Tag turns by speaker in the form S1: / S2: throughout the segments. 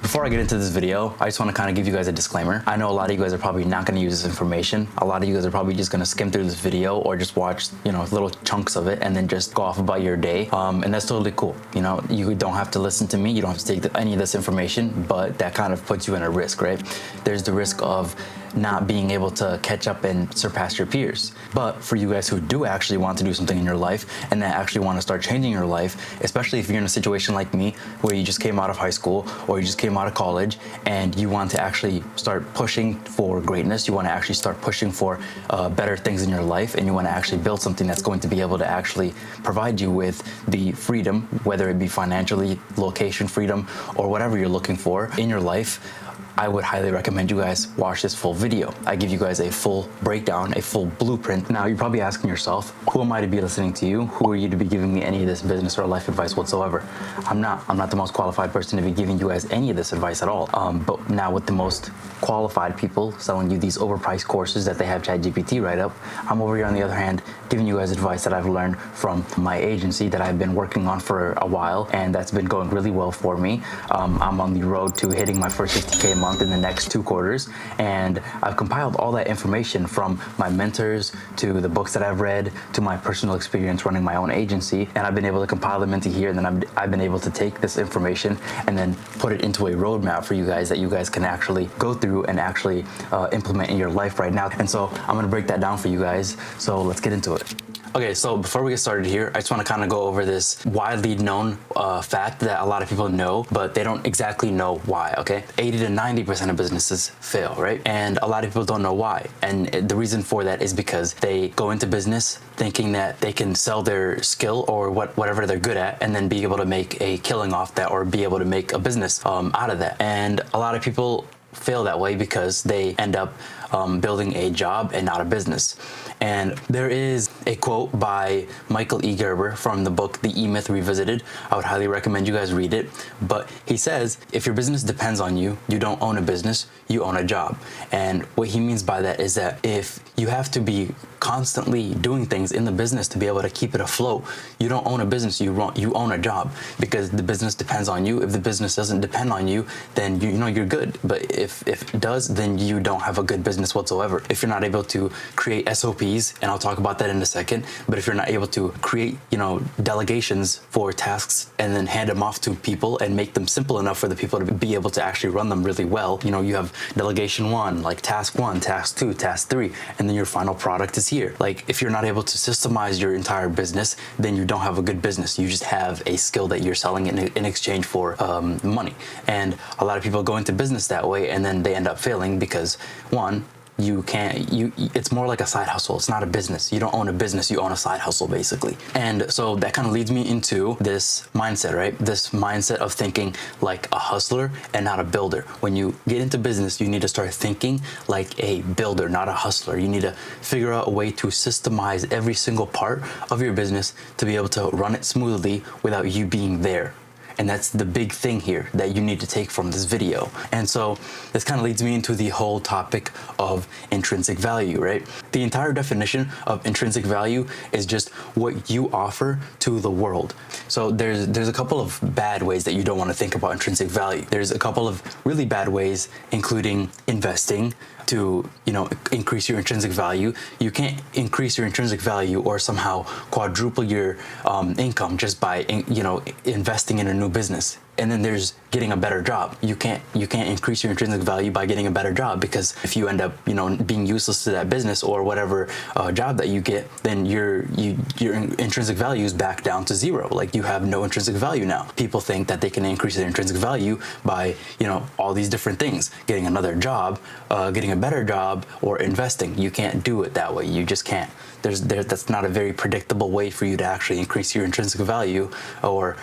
S1: Before I get into this video, I just want to kind of give you guys a disclaimer. I know a lot of you guys are probably not going to use this information. A lot of you guys are probably just going to skim through this video or just watch, little chunks of it and then just go off about your day. And that's totally cool. You don't have to listen to me. You don't have to take any of this information, but that kind of puts you in a risk, right? There's the risk of not being able to catch up and surpass your peers. But for you guys who do actually want to do something in your life and that actually want to start changing your life, especially if you're in a situation like me where you just came out of high school or you just came out of college and you want to actually start pushing for greatness, you want to actually start pushing for better things in your life, and you want to actually build something that's going to be able to actually provide you with the freedom, whether it be financially, location freedom, or whatever you're looking for in your life, I would highly recommend you guys watch this full video. I give you guys a full breakdown, a full blueprint. Now, you're probably asking yourself, who am I to be listening to you? Who are you to be giving me any of this business or life advice whatsoever? I'm not the most qualified person to be giving you guys any of this advice at all. But now with the most qualified people selling you these overpriced courses that they have ChatGPT write up, I'm over here on the other hand, giving you guys advice that I've learned from my agency that I've been working on for a while, and that's been going really well for me. I'm on the road to hitting my first 50K a month in the next 2 quarters, and I've compiled all that information from my mentors to the books that I've read to my personal experience running my own agency, and I've been able to compile them into here, and then I've been able to take this information and then put it into a roadmap for you guys that you guys can actually go through and actually implement in your life right now. And so I'm gonna break that down for you guys, so let's get into it. Okay, so before we get started here, I just want to kind of go over this widely known fact that a lot of people know, but they don't exactly know why, okay? 80 to 90% of businesses fail, right? And a lot of people don't know why. And the reason for that is because they go into business thinking that they can sell their skill or whatever they're good at and then be able to make a killing off that or be able to make a business out of that. And a lot of people fail that way because they end up building a job and not a business. And there is a quote by Michael E. Gerber from the book The E-Myth Revisited. I would highly recommend you guys read it. But he says, if your business depends on you, you don't own a business, you own a job. And what he means by that is that if you have to be constantly doing things in the business to be able to keep it afloat, you don't own a business, you own a job, because the business depends on you. If the business doesn't depend on you, then you're good. But if it does, then you don't have a good business whatsoever. If you're not able to create SOPs, and I'll talk about that in a second, but if you're not able to create, delegations for tasks and then hand them off to people and make them simple enough for the people to be able to actually run them really well, you have delegation 1, like task 1, task 2, task 3, and then your final product is here. Like, if you're not able to systemize your entire business, then you don't have a good business. You just have a skill that you're selling in exchange for money. And a lot of people go into business that way, and then they end up failing because, one, it's more like a side hustle. It's not a business. You don't own a business, you own a side hustle, basically. And so that kind of leads me into this mindset, right? This mindset of thinking like a hustler and not a builder. When you get into business, you need to start thinking like a builder, not a hustler. You need to figure out a way to systemize every single part of your business to be able to run it smoothly without you being there. And that's the big thing here that you need to take from this video. And so this kind of leads me into the whole topic of intrinsic value, right? The entire definition of intrinsic value is just what you offer to the world. So there's a couple of bad ways that you don't want to think about intrinsic value. There's a couple of really bad ways, including investing to increase your intrinsic value. You can't increase your intrinsic value or somehow quadruple your income just by investing in a new business. And then there's getting a better job. You can't increase your intrinsic value by getting a better job, because if you end up being useless to that business or whatever job that you get, then your intrinsic value is back down to 0. Like, you have no intrinsic value now. People think that they can increase their intrinsic value by all these different things, getting another job, getting a better job, or investing. You can't do it that way. You just can't. That's not a very predictable way for you to actually increase your intrinsic value or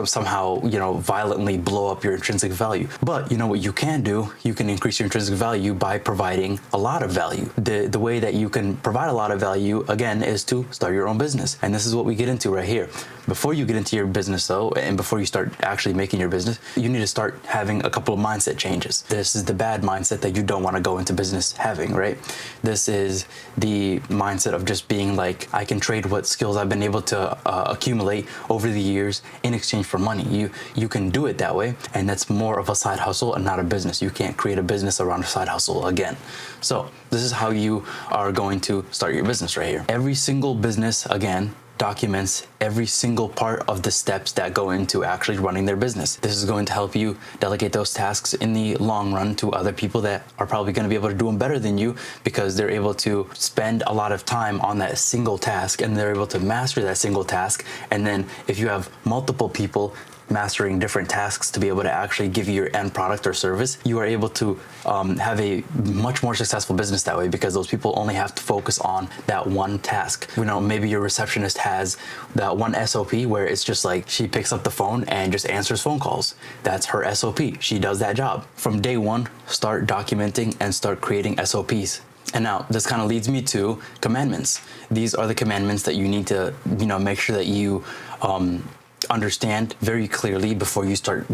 S1: somehow violently blow up your intrinsic value. But what you can do, you can increase your intrinsic value by providing a lot of value. The way that you can provide a lot of value, again, is to start your own business. And this is what we get into right here. Before you get into your business though, and before you start actually making your business, you need to start having a couple of mindset changes. This is the bad mindset that you don't want to go into business having, right? This is the mindset of just being like, I can trade what skills I've been able to accumulate over the years in exchange for money. you can do it that way, and that's more of a side hustle and not a business. You can't create a business around a side hustle again. So this is how you are going to start your business right here. Every single business, again, documents every single part of the steps that go into actually running their business. This is going to help you delegate those tasks in the long run to other people that are probably going to be able to do them better than you, because they're able to spend a lot of time on that single task and they're able to master that single task. And then if you have multiple people mastering different tasks to be able to actually give you your end product or service, you are able to have a much more successful business that way, because those people only have to focus on that one task. You know, maybe your receptionist has that one SOP where it's just like she picks up the phone and just answers phone calls. That's her SOP. She does that job. From day one, start documenting and start creating SOPs. And now this kind of leads me to commandments. These are the commandments that you need to, make sure that you understand very clearly before you start,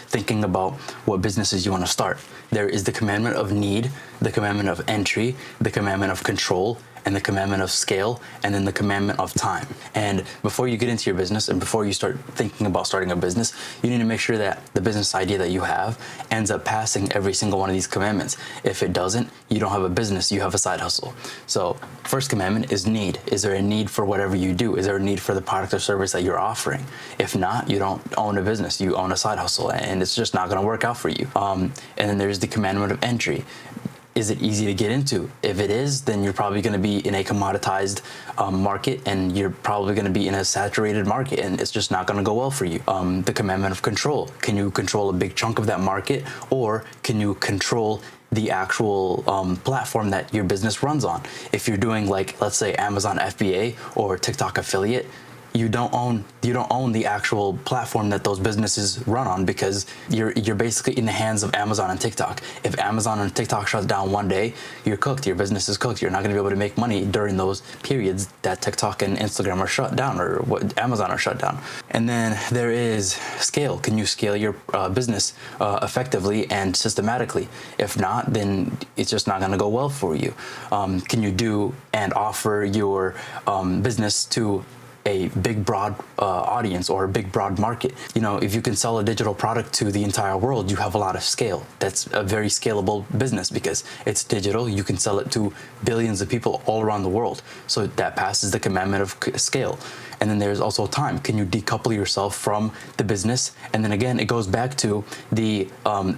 S1: thinking about what businesses you want to start. There is the commandment of need, the commandment of entry, the commandment of control, and the commandment of scale, and then the commandment of time. And before you get into your business and before you start thinking about starting a business, you need to make sure that the business idea that you have ends up passing every single one of these commandments. If it doesn't, you don't have a business, you have a side hustle. So first commandment is need. Is there a need for whatever you do? Is there a need for the product or service that you're offering? If not, you don't own a business, you own a side hustle, and it's just not gonna work out for you. And then there's the commandment of entry. Is it easy to get into? If it is, then you're probably going to be in a commoditized market, and you're probably going to be in a saturated market, and it's just not going to go well for you. The commandment of control. Can you control a big chunk of that market, or can you control the actual platform that your business runs on? If you're doing, like, let's say Amazon FBA or TikTok affiliate, you don't own the actual platform that those businesses run on, because you're basically in the hands of Amazon and TikTok. If Amazon and TikTok shuts down one day, you're cooked. Your business is cooked. You're not going to be able to make money during those periods that TikTok and Instagram are shut down, or what Amazon are shut down. And then there is scale. Can you scale your business effectively and systematically? If not, then it's just not going to go well for you. Can you do and offer your business to a big broad audience or a big broad market? If you can sell a digital product to the entire world, you have a lot of scale. That's a very scalable business because it's digital. You can sell it to billions of people all around the world. So that passes the commandment of scale. And then there's also time. Can you decouple yourself from the business? And then again, it goes back to the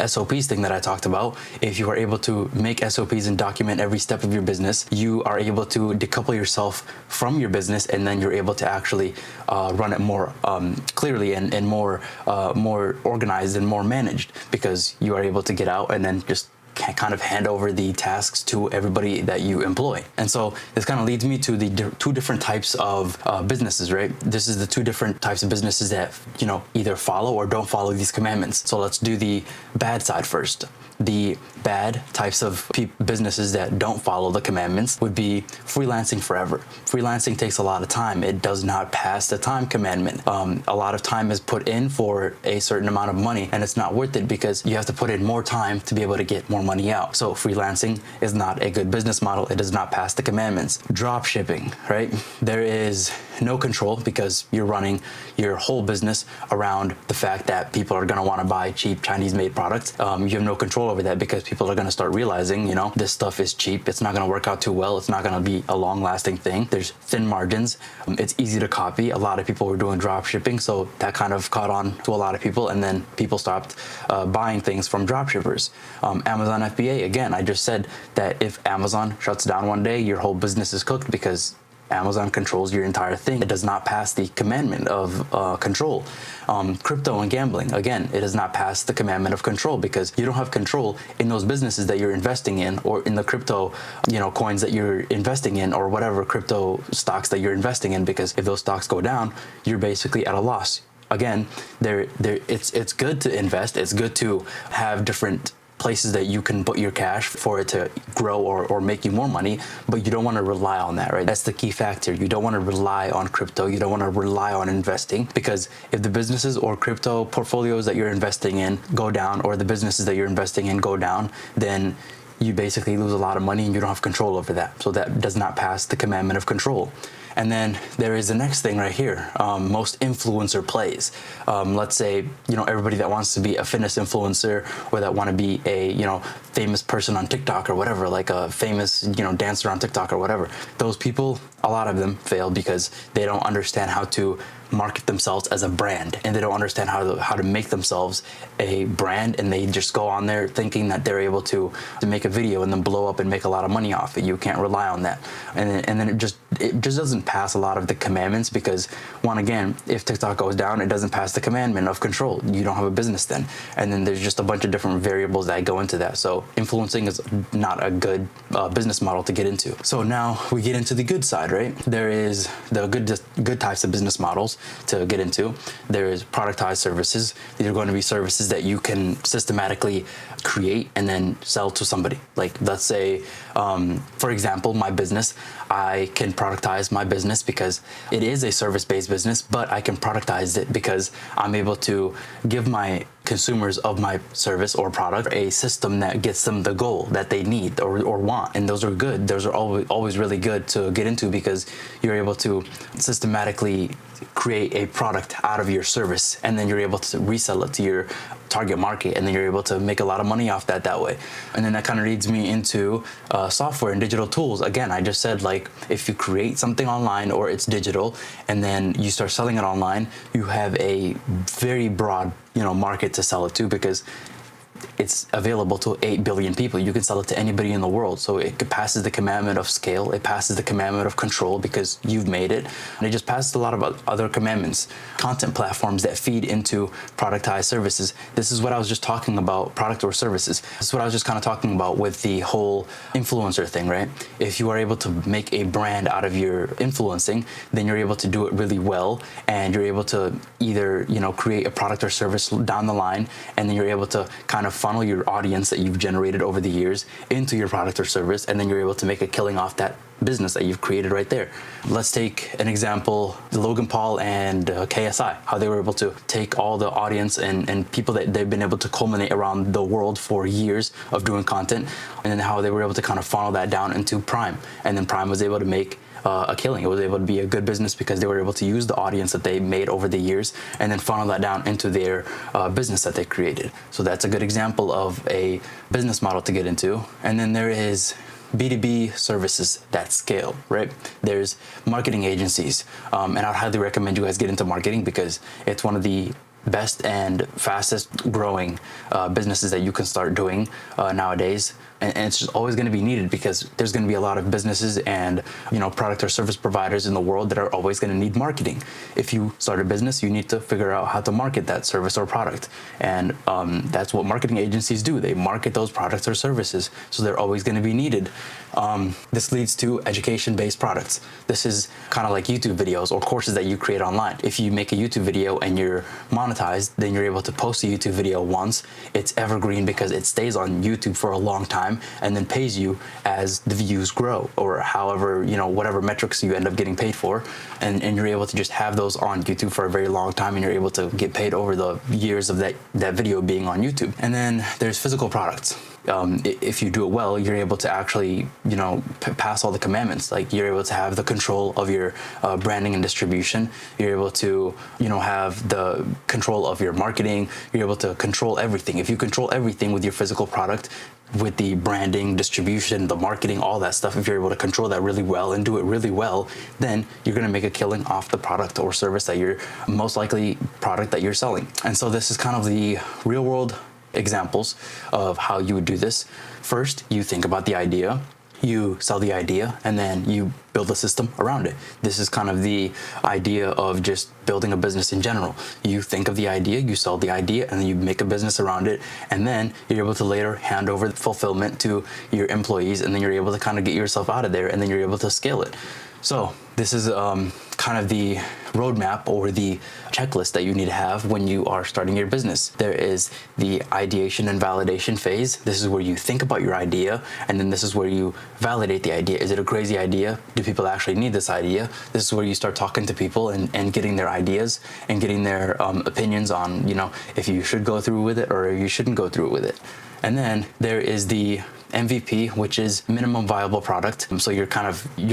S1: SOPs thing that I talked about. If you are able to make SOPs and document every step of your business, you are able to decouple yourself from your business, and then you're able to actually run it more clearly and more organized and more managed, because you are able to get out and then just kind of hand over the tasks to everybody that you employ. And so this kind of leads me to the two different types of businesses, right? This is the two different types of businesses that, either follow or don't follow these commandments. So let's do the bad side first. The bad types of businesses that don't follow the commandments would be freelancing forever. Freelancing takes a lot of time. It does not pass the time commandment. A lot of time is put in for a certain amount of money, and it's not worth it because you have to put in more time to be able to get more money out. So freelancing is not a good business model. It does not pass the commandments. Drop shipping, right? There is no control because you're running your whole business around the fact that people are going to want to buy cheap Chinese-made products. You have no control over that because people are going to start realizing, this stuff is cheap. It's not going to work out too well. It's not going to be a long-lasting thing. There's thin margins. It's easy to copy. A lot of people were doing drop shipping, so that kind of caught on to a lot of people, and then people stopped buying things from drop shippers. Amazon FBA, again, I just said that if Amazon shuts down one day, your whole business is cooked because Amazon controls your entire thing. It does not pass the commandment of control. Crypto and gambling, again, it does not pass the commandment of control because you don't have control in those businesses that you're investing in, or in the crypto, coins that you're investing in, or whatever crypto stocks that you're investing in, because if those stocks go down, you're basically at a loss. Again, it's good to invest. It's good to have different places that you can put your cash for it to grow or make you more money, but you don't want to rely on that, right? That's the key factor. You don't want to rely on crypto. You don't want to rely on investing, because if the businesses or crypto portfolios that you're investing in go down, or the businesses that you're investing in go down, then you basically lose a lot of money and you don't have control over that. So that does not pass the commandment of control. And then there is the next thing right here, most influencer plays. Let's say, everybody that wants to be a fitness influencer or that want to be a, famous person on TikTok or whatever, like a famous, dancer on TikTok or whatever. Those people, a lot of them fail because they don't understand how to market themselves as a brand, and they don't understand how to make themselves a brand, and they just go on there thinking that they're able to make a video and then blow up and make a lot of money off it. You can't rely on that, and then it just doesn't pass a lot of the commandments, because again, if TikTok goes down, it doesn't pass the commandment of control. You don't have a business then, and then there's just a bunch of different variables that go into that. So influencing is not a good business model to get into. So now we get into the good side, right? There is the good types of business models to get into. There is productized services. These are going to be services that you can systematically create and then sell to somebody. Like, let's say, for example, my business, I can productize my business because it is a service-based business, but I can productize it because I'm able to give my consumers of my service or product a system that gets them the goal that they need or want. And those are good. Those are always really good to get into, because you're able to systematically create a product out of your service, and then you're able to resell it to your target market, and then you're able to make a lot of money off that way. And then that kind of leads me into software and digital tools. Again, I just said, like, if you create something online or it's digital and then you start selling it online, you have a very broad market to sell it to, because it's available to 8 billion people. You can sell it to anybody in the world. So it passes the commandment of scale. It passes the commandment of control because you've made it. And it just passes a lot of other commandments. Content platforms that feed into productized services. This is what I was just talking about, product or services. This is what I was just kind of talking about with the whole influencer thing, right? If you are able to make a brand out of your influencing, then you're able to do it really well. And you're able to either, create a product or service down the line, and then you're able to kind of funnel your audience that you've generated over the years into your product or service, and then you're able to make a killing off that business that you've created right there. Let's take an example, Logan Paul and KSI, how they were able to take all the audience and people that they've been able to culminate around the world for years of doing content, and then how they were able to kind of funnel that down into Prime, and then Prime was able to make a killing. It was able to be a good business because they were able to use the audience that they made over the years and then funnel that down into their business that they created. So that's a good example of a business model to get into. And then there is B2B services that scale, right? There's marketing agencies, and I'd highly recommend you guys get into marketing, because it's one of the best and fastest growing businesses that you can start doing nowadays. And it's just always going to be needed, because there's going to be a lot of businesses and product or service providers in the world that are always going to need marketing. If you start a business, you need to figure out how to market that service or product, and that's what marketing agencies do. They market those products or services, so they're always going to be needed. This leads to education-based products. This is kind of like YouTube videos or courses that you create online. If you make a YouTube video and you're monetized, then you're able to post a YouTube video once. It's evergreen because it stays on YouTube for a long time, and then pays you as the views grow, or however, whatever metrics you end up getting paid for. And you're able to just have those on YouTube for a very long time, and you're able to get paid over the years of that video being on YouTube. And then there's physical products. If you do it well, you're able to actually, pass all the commandments. Like, you're able to have the control of your branding and distribution. You're able to, have the control of your marketing. You're able to control everything. If you control everything with your physical product, with the branding, distribution, the marketing, all that stuff, if you're able to control that really well and do it really well, then you're going to make a killing off the product or service that you're most likely product that you're selling. And so this is kind of the real world examples of how you would do this. First, you think about the idea, you sell the idea, and then you build a system around it. This is kind of the idea of just building a business in general. You think of the idea, you sell the idea, and then you make a business around it, and then you're able to later hand over the fulfillment to your employees, and then you're able to kind of get yourself out of there, and then you're able to scale it. So this is kind of the roadmap or the checklist that you need to have when you are starting your business. There is the ideation and validation phase. This is where you think about your idea, and then this is where you validate the idea. Is it a crazy idea? Do people actually need this idea? This is where you start talking to people and getting their ideas and getting their opinions on, if you should go through with it or you shouldn't go through with it. And then there is the MVP, which is minimum viable product. So you're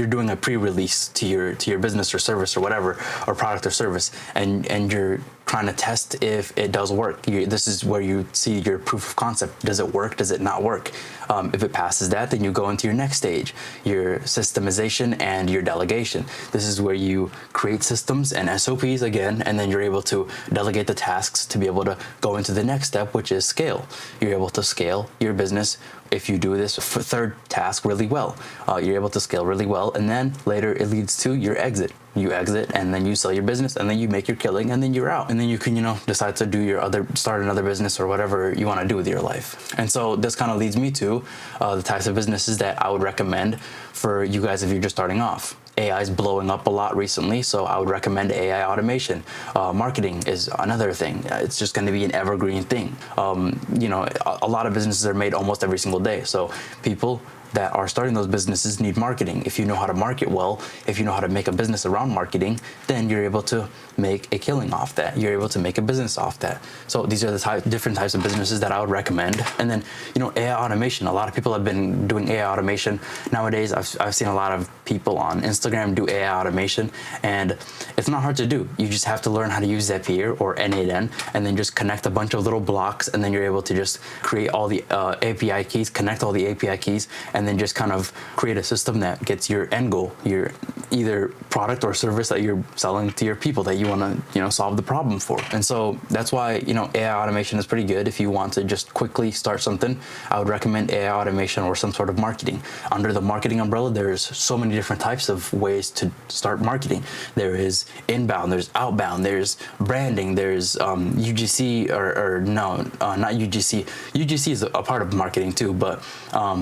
S1: doing a pre-release to your business or service or whatever, or product or service, and you're trying to test if it does work. This is where you see your proof of concept. Does it work? Does it not work? If it passes that, then you go into your next stage, your systemization and your delegation. This is where you create systems and SOPs again, and then you're able to delegate the tasks to be able to go into the next step, which is scale. You're able to scale your business if you do this third task really well. You're able to scale really well, and then later it leads to your exit. You exit, and then you sell your business, and then you make your killing, and then you're out, and then you can decide to start another business or whatever you want to do with your life. And so this kind of leads me to the types of businesses that I would recommend for you guys if you're just starting off. AI is blowing up a lot recently, so I would recommend AI automation. Marketing is another thing. It's just going to be an evergreen thing. A lot of businesses are made almost every single day, so people that are starting those businesses need marketing. If you know how to market well, if you know how to make a business around marketing, then you're able to make a killing off that. You're able to make a business off that. So these are the different types of businesses that I would recommend. And then, AI automation. A lot of people have been doing AI automation. Nowadays, I've seen a lot of people on Instagram do AI automation, and it's not hard to do. You just have to learn how to use Zapier or N8N, and then just connect a bunch of little blocks, and then you're able to just create all the API keys, connect all the API keys, and then just kind of create a system that gets your end goal, your either product or service that you're selling to your people that you want to, solve the problem for. And so that's why, AI automation is pretty good. If you want to just quickly start something, I would recommend AI automation or some sort of marketing. Under the marketing umbrella, there's so many different types of ways to start marketing. There is inbound, there's outbound, there's branding, there's UGC not UGC. UGC is a part of marketing too, but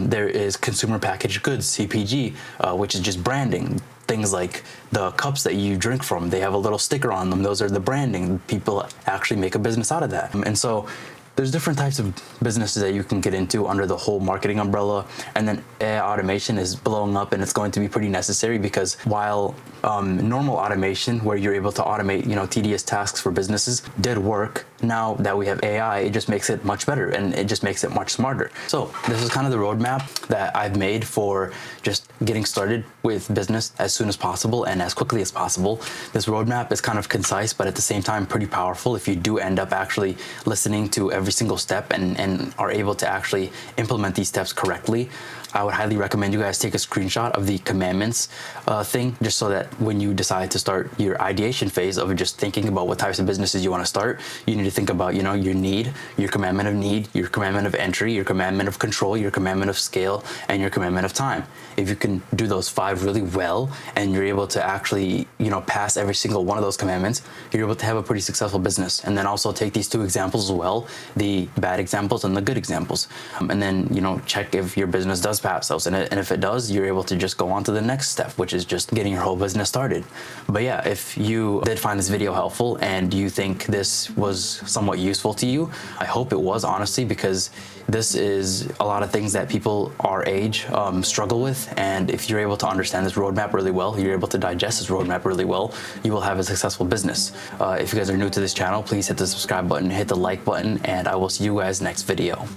S1: there is consumer packaged goods, CPG, which is just branding. Things like the cups that you drink from, they have a little sticker on them. Those are the branding. People actually make a business out of that. And so there's different types of businesses that you can get into under the whole marketing umbrella. And then AI automation is blowing up, and it's going to be pretty necessary because while normal automation, where you're able to automate, tedious tasks for businesses, did work, now that we have AI, it just makes it much better, and it just makes it much smarter. So this is kind of the roadmap that I've made for just getting started with business as soon as possible and as quickly as possible. This roadmap is kind of concise, but at the same time pretty powerful if you do end up actually listening to every single step and are able to actually implement these steps correctly. I would highly recommend you guys take a screenshot of the commandments thing, just so that when you decide to start your ideation phase of just thinking about what types of businesses you want to start, you need to think about, your need, your commandment of need, your commandment of entry, your commandment of control, your commandment of scale, and your commandment of time. If you can do those 5 really well, and you're able to actually, pass every single one of those commandments, you're able to have a pretty successful business. And then also take these 2 examples as well, the bad examples and the good examples. And then, check if your business does pass those. And if it does, you're able to just go on to the next step, which is just getting your whole business started. But yeah, if you did find this video helpful and you think this was somewhat useful to you, I hope it was, honestly, because this is a lot of things that people our age struggle with. And if you're able to understand this roadmap really well, you're able to digest this roadmap really well, you will have a successful business. If you guys are new to this channel, please hit the subscribe button, hit the like button, and I will see you guys next video.